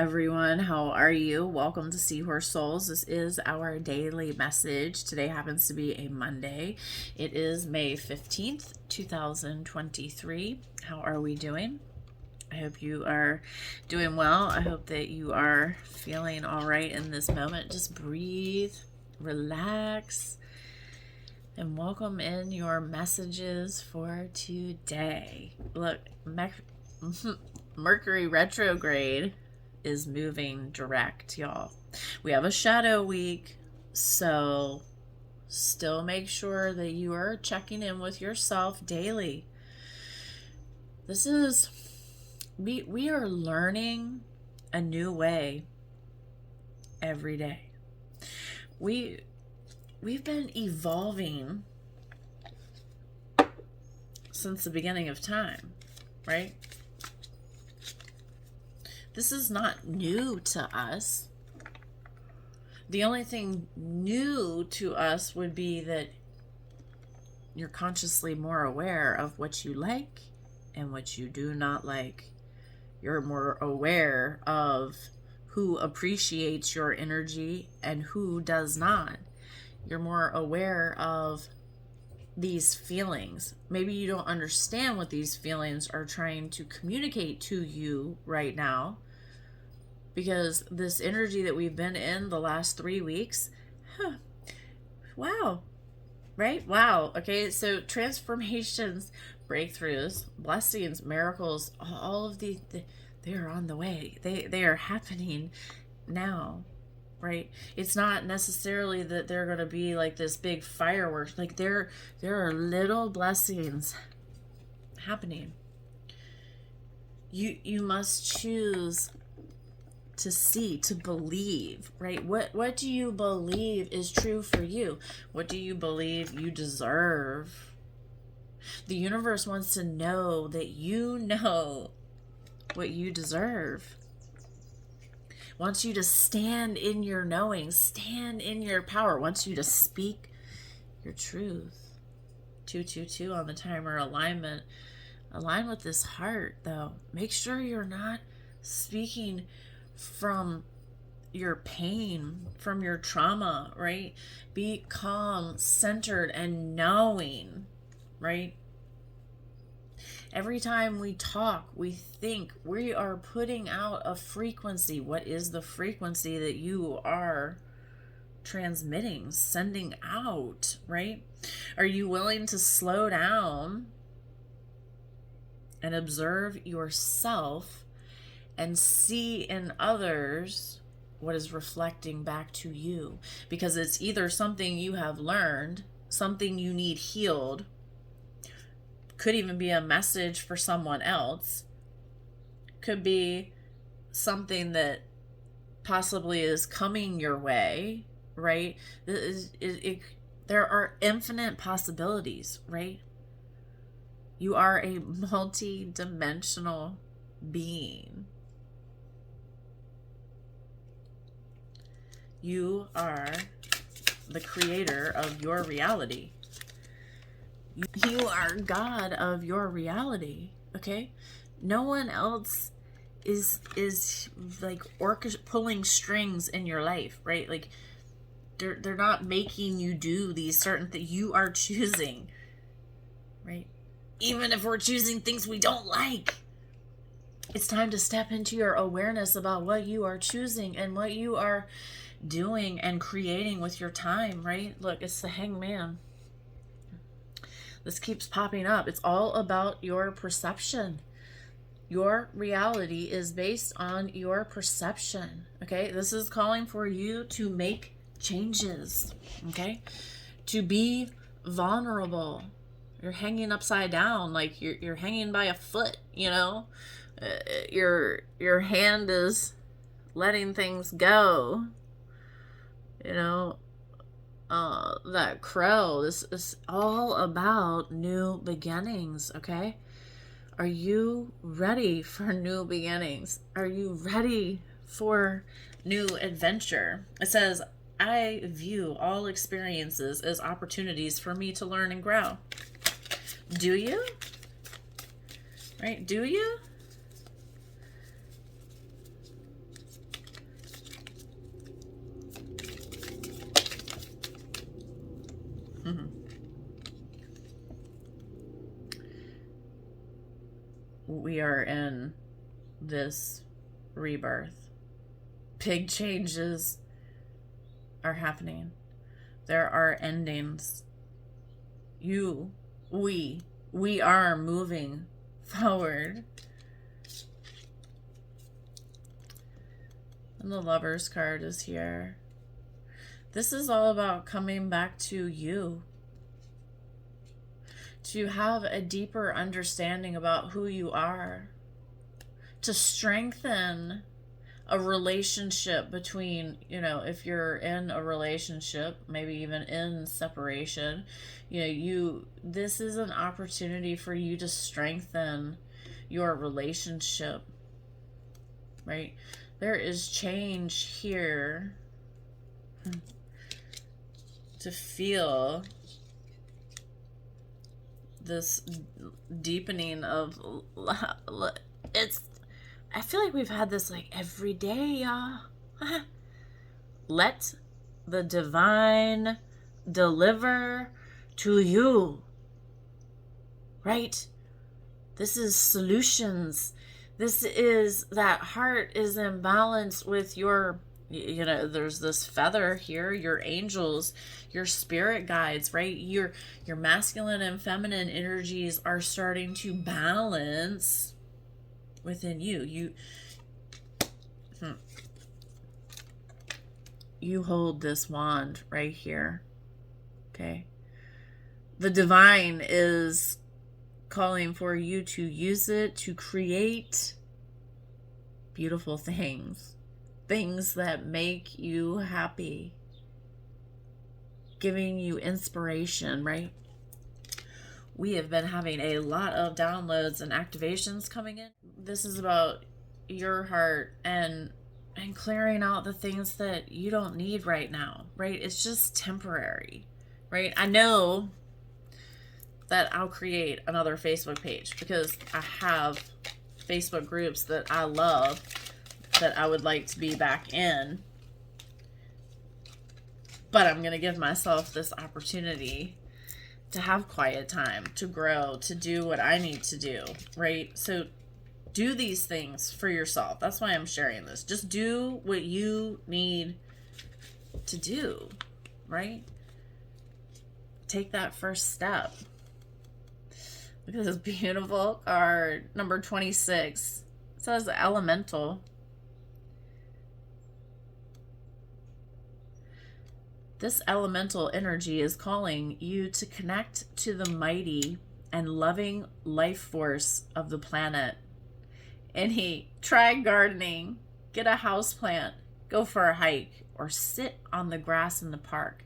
everyone. How are you? Welcome to Seahorse Souls. This is our daily message. Today happens to be a Monday. It is May 15th, 2023. How are we doing? I hope you are doing well. I hope that you are feeling all right in this moment. Just breathe, relax, and welcome in your messages for today. Look, Mercury retrograde is moving direct, y'all. We have a shadow week, so still make sure that you are checking in with yourself daily. We are learning a new way every day. We've been evolving since the beginning of time, right? This is not new to us. The only thing new to us would be that you're consciously more aware of what you like and what you do not like. You're more aware of who appreciates your energy and who does not. You're more aware of these feelings. Maybe you don't understand what these feelings are trying to communicate to you right now, because this energy that we've been in the last 3 weeks, wow, right? Wow. Okay, so transformations, breakthroughs, blessings, miracles, all of these, they are on the way. They are happening now, right? It's not necessarily that they're going to be like this big fireworks. Like there are little blessings happening. You must choose to see, to believe, right? What do you believe is true for you? What do you believe you deserve? The universe wants to know that you know what you deserve. Wants you to stand in your knowing, stand in your power, wants you to speak your truth. 222 on the timer alignment. Align with this heart, though. Make sure you're not speaking from your pain, from your trauma, right? Be calm, centered, and knowing, right? Every time we talk, we think, we are putting out a frequency. What is the frequency that you are transmitting, sending out, right? Are you willing to slow down and observe yourself and see in others what is reflecting back to you? Because it's either something you have learned, something you need healed, could even be a message for someone else, could be something that possibly is coming your way, right? There are infinite possibilities, right? You are a multi-dimensional being. You are the creator of your reality. You are God of your reality, okay? No one else is like pulling strings in your life, right? Like they're not making you do these certain things. You are choosing, right? Even if we're choosing things we don't like, it's time to step into your awareness about what you are choosing and what you are doing and creating with your time, right? Look, it's the Hangman. This keeps popping up. It's all about your perception. Your reality is based on your perception, okay? This is calling for you to make changes, okay? To be vulnerable. You're hanging upside down, like you're hanging by a foot, you know? Your hand is letting things go, you know? That crow. This is all about new beginnings, okay? Are you ready for new beginnings? Are you ready for new adventure? It says, I view all experiences as opportunities for me to learn and grow. Do you? Right? Do you? we are in this rebirth. Big changes are happening. There are endings. We are moving forward. And the Lover's card is here. This is all about coming back to you. To have a deeper understanding about who you are. To strengthen a relationship between, if you're in a relationship, maybe even in separation, this is an opportunity for you to strengthen your relationship, right? There is change here to feel this deepening of I feel like we've had this like every day, y'all. Let the divine deliver to you, right? This is solutions. This is that heart is in balance with your, there's this feather here, your angels, your spirit guides, right? Your masculine and feminine energies are starting to balance within you. You hold this wand right here. Okay. The divine is calling for you to use it to create beautiful things that make you happy, giving you inspiration, right? We have been having a lot of downloads and activations coming in. This is about your heart and clearing out the things that you don't need right now, right? It's just temporary, right? I know that I'll create another Facebook page because I have Facebook groups that I love that I would like to be back in. But I'm going to give myself this opportunity to have quiet time, to grow, to do what I need to do, right? So do these things for yourself. That's why I'm sharing this. Just do what you need to do, right? Take that first step. Look at this beautiful card, number 26. It says elemental. This elemental energy is calling you to connect to the mighty and loving life force of the planet. Try gardening, get a house plant, go for a hike, or sit on the grass in the park.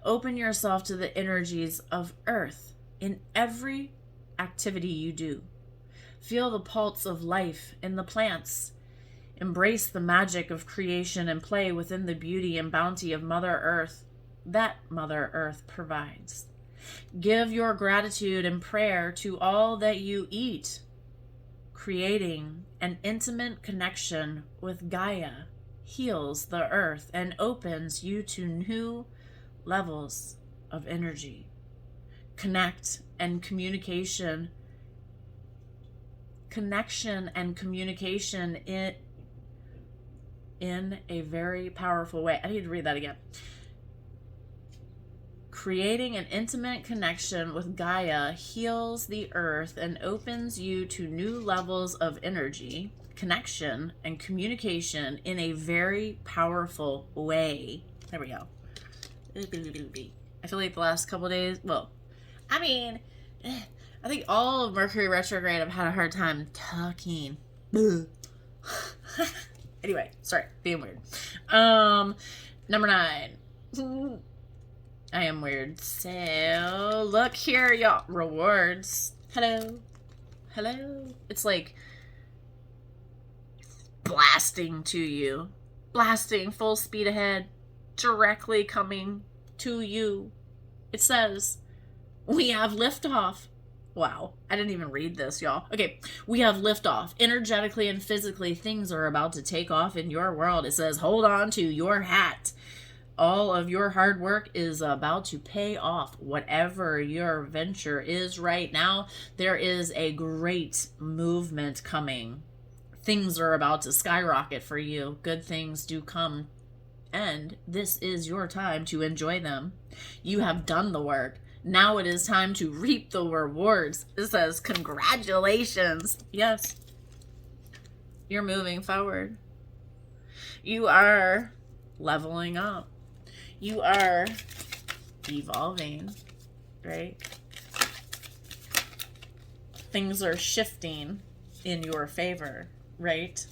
Open yourself to the energies of Earth in every activity you do. Feel the pulse of life in the plants. Embrace the magic of creation and play within the beauty and bounty of Mother Earth that Mother Earth provides. Give your gratitude and prayer to all that you eat. Creating an intimate connection with Gaia heals the earth and opens you to new levels of energy. Connection and communication in a very powerful way. I need to read that again. Creating an intimate connection with Gaia heals the earth and opens you to new levels of energy, connection, and communication in a very powerful way. There we go. I feel like the last couple of days, I think all of Mercury retrograde I've had a hard time talking. Anyway, sorry, being weird. Number 9. I am weird. So, look here, y'all. Rewards. Hello. It's like blasting to you. Blasting full speed ahead. Directly coming to you. It says, we have liftoff. Wow, I didn't even read this, y'all. Okay, we have liftoff. Energetically and physically, things are about to take off in your world. It says, hold on to your hat. All of your hard work is about to pay off. Whatever your venture is right now, there is a great movement coming. Things are about to skyrocket for you. Good things do come, and this is your time to enjoy them. You have done the work. Now it is time to reap the rewards. It says, congratulations. Yes, you're moving forward. You are leveling up. You are evolving, right? Things are shifting in your favor, right?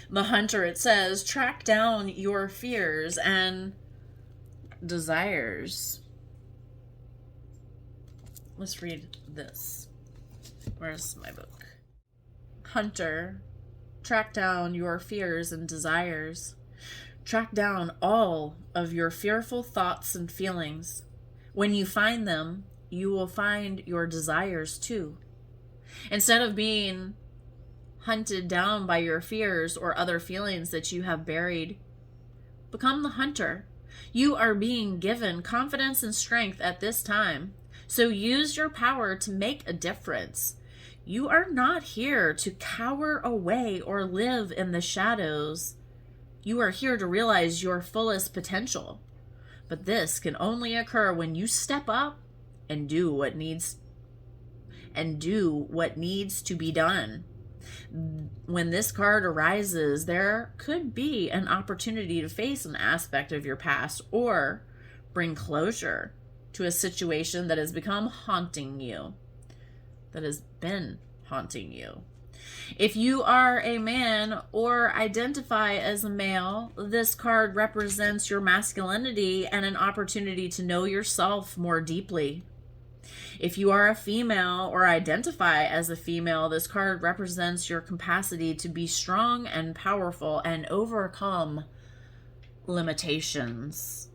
The hunter, it says, track down your fears and desires. Let's read this. Where's my book? Hunter, track down your fears and desires. Track down all of your fearful thoughts and feelings. When you find them, you will find your desires too. Instead of being hunted down by your fears or other feelings that you have buried, become the hunter. You are being given confidence and strength at this time, so use your power to make a difference. You are not here to cower away or live in the shadows. You are here to realize your fullest potential. But this can only occur when you step up and do what needs to be done. When this card arises, there could be an opportunity to face an aspect of your past or bring closure to a situation that has become haunting you, that has been haunting you. If you are a man or identify as a male, this card represents your masculinity and an opportunity to know yourself more deeply. If you are a female or identify as a female, this card represents your capacity to be strong and powerful and overcome limitations.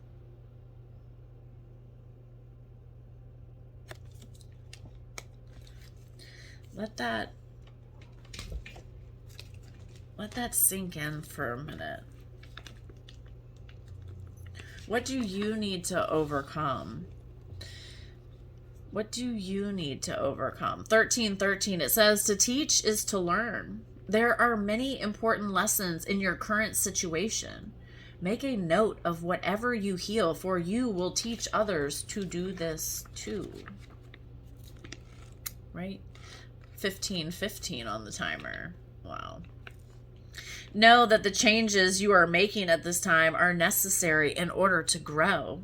Let that sink in for a minute. What do you need to overcome? What do you need to overcome? 13:13, it says, to teach is to learn. There are many important lessons in your current situation. Make a note of whatever you heal, for you will teach others to do this too. Right? 15:15 on the timer. Wow. Know that the changes you are making at this time are necessary in order to grow.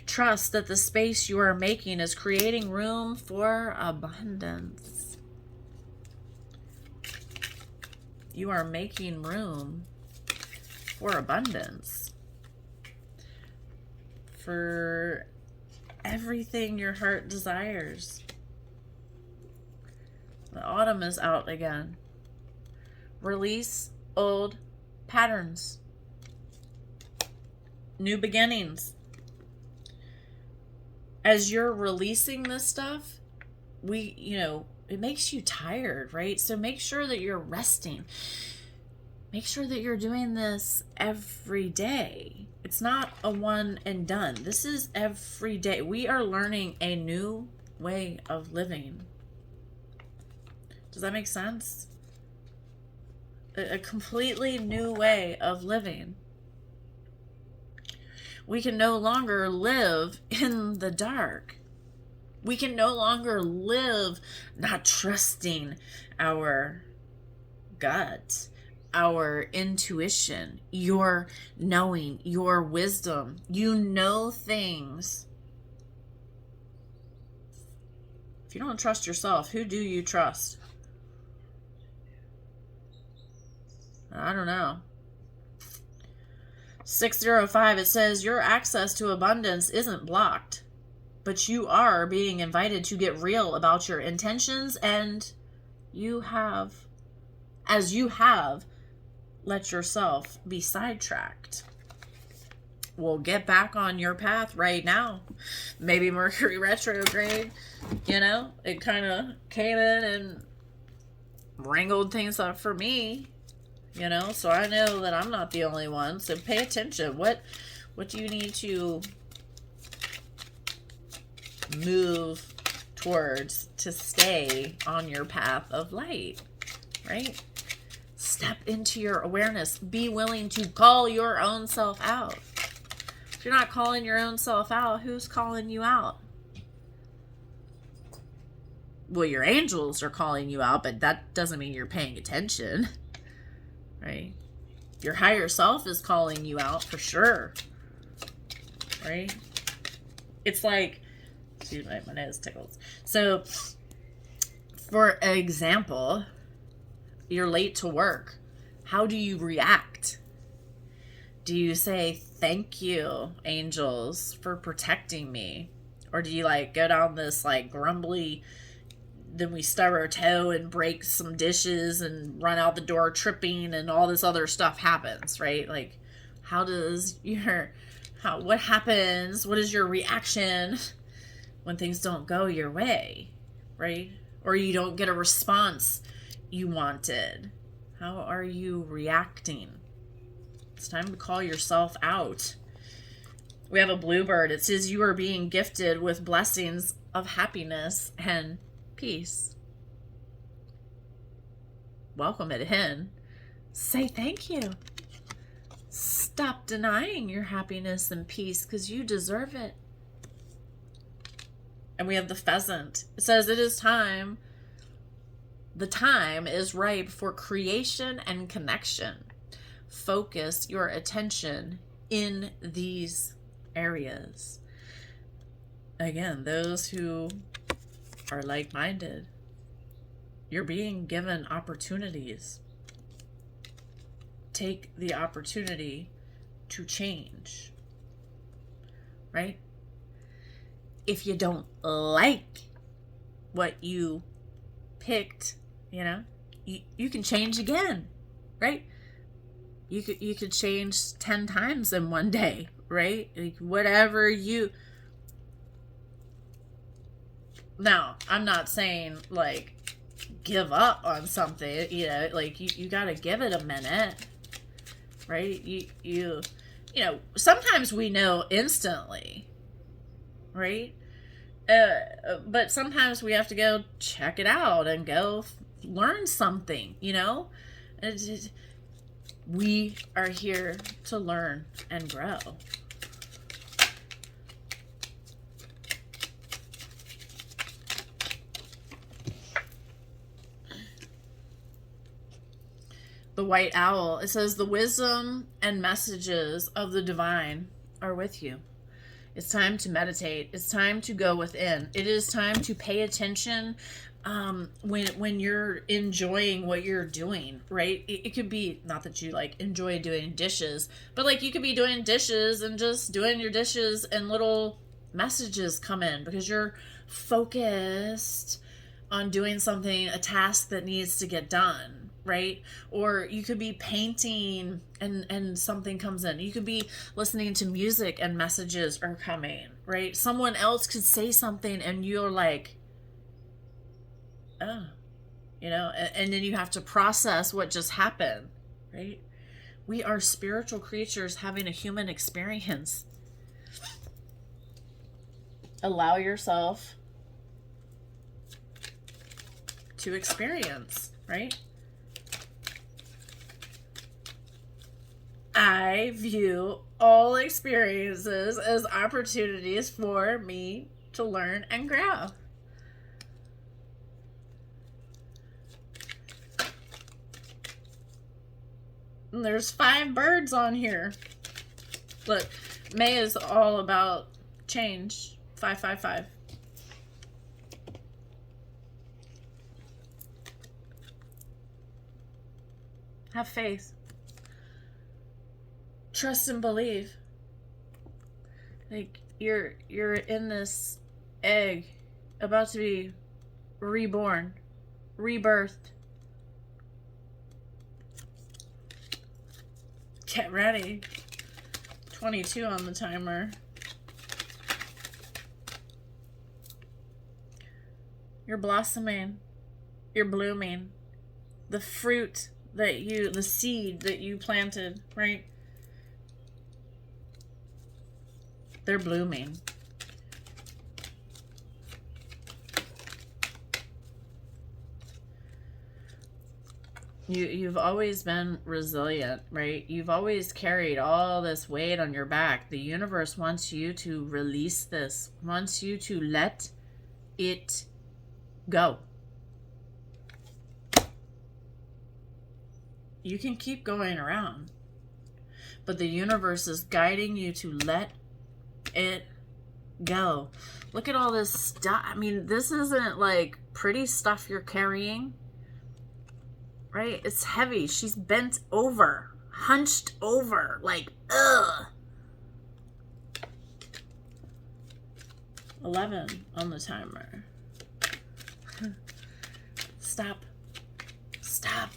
Trust that the space you are making is creating room for abundance. You are making room for abundance. For everything your heart desires. The autumn is out again. Release old patterns. New beginnings. As you're releasing this stuff, it makes you tired, right? So make sure that you're resting. Make sure that you're doing this every day. It's not a one and done. This is every day. We are learning a new way of living. Does that make sense? A completely new way of living. We can no longer live in the dark. We can no longer live not trusting our gut, our intuition, your knowing, your wisdom. You know things. If you don't trust yourself, who do you trust? I don't know. 605, it says, your access to abundance isn't blocked, but you are being invited to get real about your intentions, and you have let yourself be sidetracked. Well, get back on your path right now. Maybe Mercury retrograde, it kind of came in and wrangled things up for me. you know? So I know that I'm not the only one. So pay attention. What do you need to move towards to stay on your path of light, right? Step into your awareness. Be willing to call your own self out. If you're not calling your own self out, who's calling you out? Well, your angels are calling you out, but that doesn't mean you're paying attention, right? Your higher self is calling you out for sure, right? It's like, excuse me, my nose tickles. So, for example, you're late to work. How do you react? Do you say, thank you, angels, for protecting me? Or do you like go down this like grumbly, then we stub our toe and break some dishes and run out the door tripping and all this other stuff happens, right? Like, what happens? What is your reaction when things don't go your way, right? Or you don't get a response you wanted? How are you reacting? It's time to call yourself out. We have a bluebird. It says you are being gifted with blessings of happiness and peace. Welcome it in. Say thank you. Stop denying your happiness and peace because you deserve it. And we have the pheasant. It says it is time. The time is ripe for creation and connection. Focus your attention in these areas. Again, those who are like-minded, you're being given opportunities. Take the opportunity to change, right? If you don't like what you picked, you can change again, right? You could change 10 times in one day, right? Like whatever you. Now, I'm not saying like give up on something, like you got to give it a minute, right? You sometimes we know instantly, right? But sometimes we have to go check it out and go learn something, we are here to learn and grow. The white owl, it says the wisdom and messages of the divine are with you. It's time to meditate. It's time to go within. It is time to pay attention when you're enjoying what you're doing, right? It could be, not that you like enjoy doing dishes, but like you could be doing dishes and just doing your dishes and little messages come in because you're focused on doing something, a task that needs to get done. Right? Or you could be painting and something comes in. You could be listening to music and messages are coming, right? Someone else could say something and you're like, oh, and then you have to process what just happened, right? We are spiritual creatures having a human experience. Allow yourself to experience, right? I view all experiences as opportunities for me to learn and grow. And there's 5 birds on here. Look, May is all about change. 555. Have faith. Trust and believe. Like you're in this egg about to be reborn, rebirthed. Get ready. 22 on the timer. You're blossoming. You're blooming. The fruit the seed that you planted, right? They're blooming. You've always been resilient, right? You've always carried all this weight on your back. The universe wants you to release this, wants you to let it go. You can keep going around, but the universe is guiding you to let it go. Look at all this stuff. I mean, this isn't like pretty stuff you're carrying. Right? It's heavy. She's bent over, hunched over, like, ugh. 11 on the timer. Stop. Stop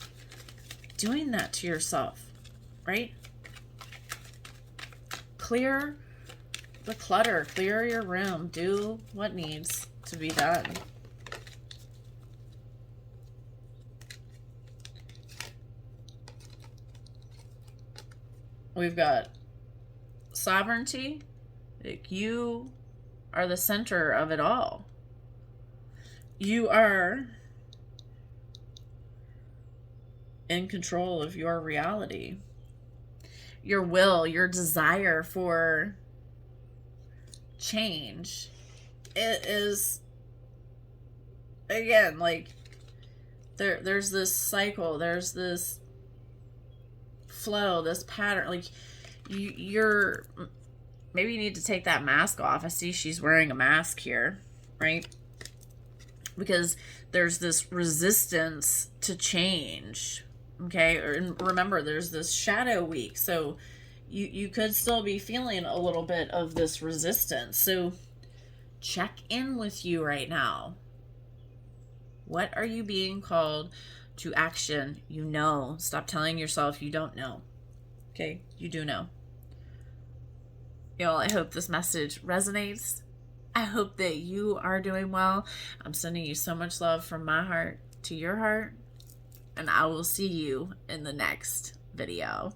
doing that to yourself, right? Clear the clutter. Clear your room. Do what needs to be done. We've got sovereignty. Like, you are the center of it all. You are in control of your reality. Your will, your desire for change. It is, again, like, there's this cycle, there's this flow, this pattern. Like, you're maybe you need to take that mask off. I see she's wearing a mask here, right? Because there's this resistance to change. Okay, and remember, there's this shadow week, so you could still be feeling a little bit of this resistance. So check in with you right now. What are you being called to action? You know. Stop telling yourself you don't know. Okay? You do know. Y'all, I hope this message resonates. I hope that you are doing well. I'm sending you so much love from my heart to your heart. And I will see you in the next video.